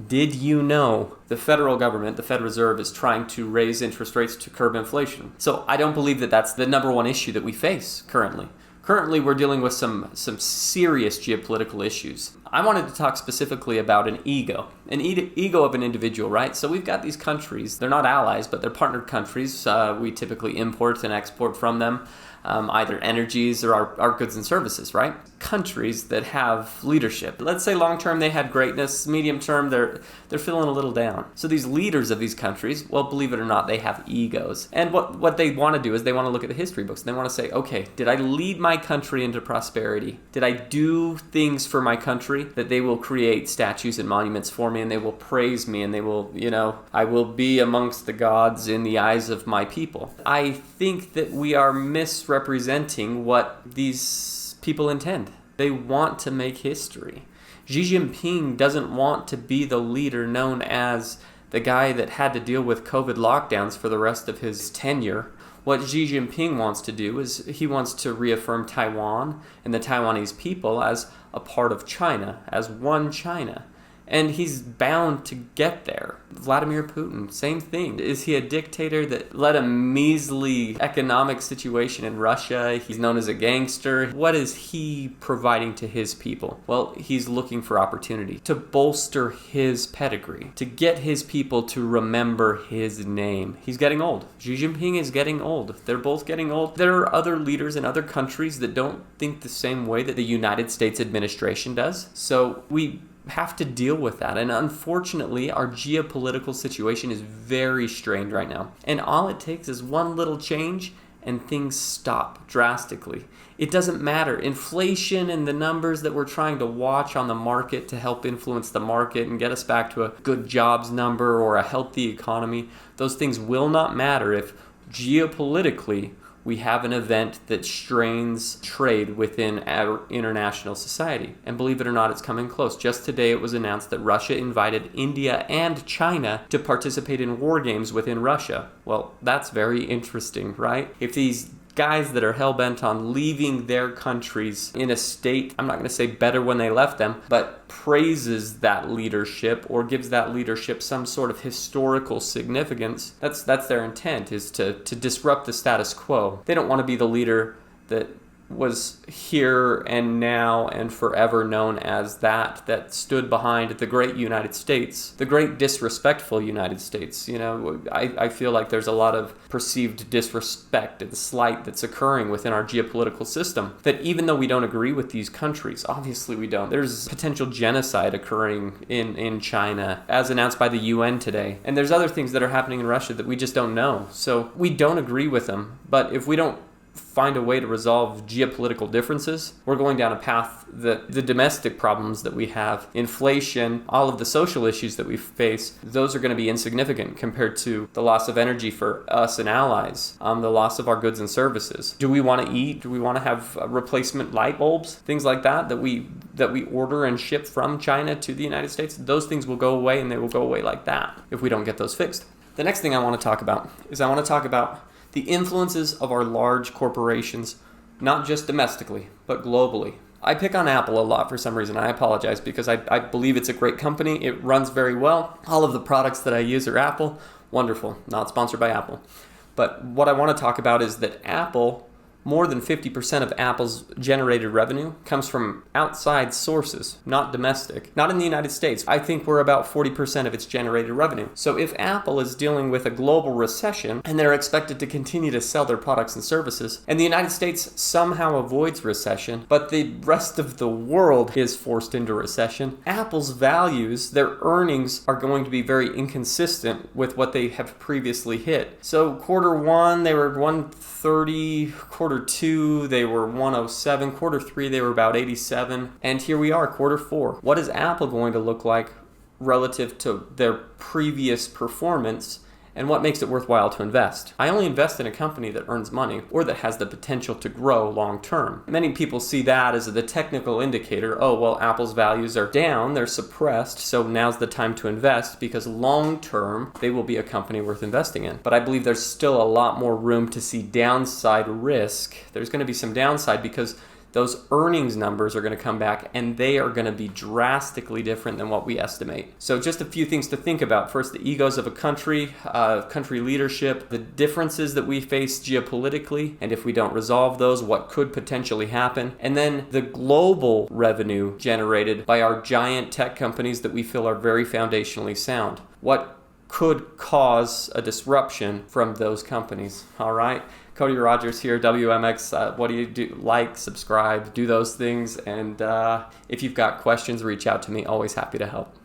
Did you know the federal government, the Fed Reserve, is trying to raise interest rates to curb inflation? So I don't believe that that's the number one issue that we face currently. Currently, we're dealing with some serious geopolitical issues. I wanted to talk specifically about an ego of an individual, right? So we've got these countries. They're not allies, but they're partnered countries. We typically import and export from them either energies or our goods and services, right? Countries that have leadership. Let's say long term they had greatness, medium term they're feeling a little down. So these leaders of these countries, well, believe it or not, they have egos. And what they want to do is they want to look at the history books and they want to say, okay, did I lead my country into prosperity? Did I do things for my country that they will create statues and monuments for me and they will praise me and they will, I will be amongst the gods in the eyes of my people? I think that we are misrepresenting what these people intend. They want to make history. Xi Jinping doesn't want to be the leader known as the guy that had to deal with COVID lockdowns for the rest of his tenure. What Xi Jinping wants to do is he wants to reaffirm Taiwan and the Taiwanese people as a part of China, as one China. And he's bound to get there. Vladimir Putin, same thing. Is he a dictator that led a measly economic situation in Russia? He's known as a gangster. What is he providing to his people? Well, he's looking for opportunity to bolster his pedigree, to get his people to remember his name. He's getting old. Xi Jinping is getting old. They're both getting old. There are other leaders in other countries that don't think the same way that the United States administration does. So we have to deal with that. And unfortunately, our geopolitical situation is very strained right now. And all it takes is one little change and things stop drastically. It doesn't matter. Inflation and the numbers that we're trying to watch on the market to help influence the market and get us back to a good jobs number or a healthy economy, those things will not matter if geopolitically we have an event that strains trade within our international society. And believe it or not, it's coming close. Just today it was announced that Russia invited India and China to participate in war games within Russia. Well, that's very interesting, right? If these guys that are hell-bent on leaving their countries in a state, I'm not going to say better when they left them, but praises that leadership or gives that leadership some sort of historical significance, that's their intent, is to disrupt the status quo. They don't want to be the leader that was here and now and forever known as that stood behind the great United States, the great disrespectful United States. I feel like there's a lot of perceived disrespect and slight that's occurring within our geopolitical system, that even though we don't agree with these countries, obviously we don't, there's potential genocide occurring in China, as announced by the UN today. And there's other things that are happening in Russia that we just don't know. So we don't agree with them, but if we don't find a way to resolve geopolitical differences, we're going down a path that the domestic problems that we have, inflation, all of the social issues that we face, those are going to be insignificant compared to the loss of energy for us and allies, the loss of our goods and services. Do we want to eat? Do we want to have replacement light bulbs? Things like that we order and ship from China to the United States, those things will go away, and they will go away like that if we don't get those fixed. The next thing I want to talk about is the influences of our large corporations, not just domestically, but globally. I pick on Apple a lot for some reason. I apologize because I believe it's a great company. It runs very well. All of the products that I use are Apple. Wonderful. Not sponsored by Apple. But what I want to talk about is that Apple, more than 50% of Apple's generated revenue comes from outside sources, not domestic. Not in the United States. I think we're about 40% of its generated revenue. So if Apple is dealing with a global recession and they're expected to continue to sell their products and services, and the United States somehow avoids recession, but the rest of the world is forced into recession, Apple's values, their earnings, are going to be very inconsistent with what they have previously hit. So quarter one, they were 130, quarter two, they were 107. Quarter three, they were about 87. And here we are, quarter four. What is Apple going to look like relative to their previous performance? And what makes it worthwhile to invest? I only invest in a company that earns money or that has the potential to grow long term. Many people see that as the technical indicator. Oh, well, Apple's values are down, they're suppressed, so now's the time to invest because long term they will be a company worth investing in. But I believe there's still a lot more room to see downside risk. There's going to be some downside because those earnings numbers are going to come back, and they are going to be drastically different than what we estimate. So just a few things to think about. First, the egos of a country, country leadership, the differences that we face geopolitically, and if we don't resolve those, what could potentially happen. And then the global revenue generated by our giant tech companies that we feel are very foundationally sound. What could cause a disruption from those companies? All right. Cody Rogers here, WMX. What do you do? Like, subscribe, do those things. And if you've got questions, reach out to me. Always happy to help.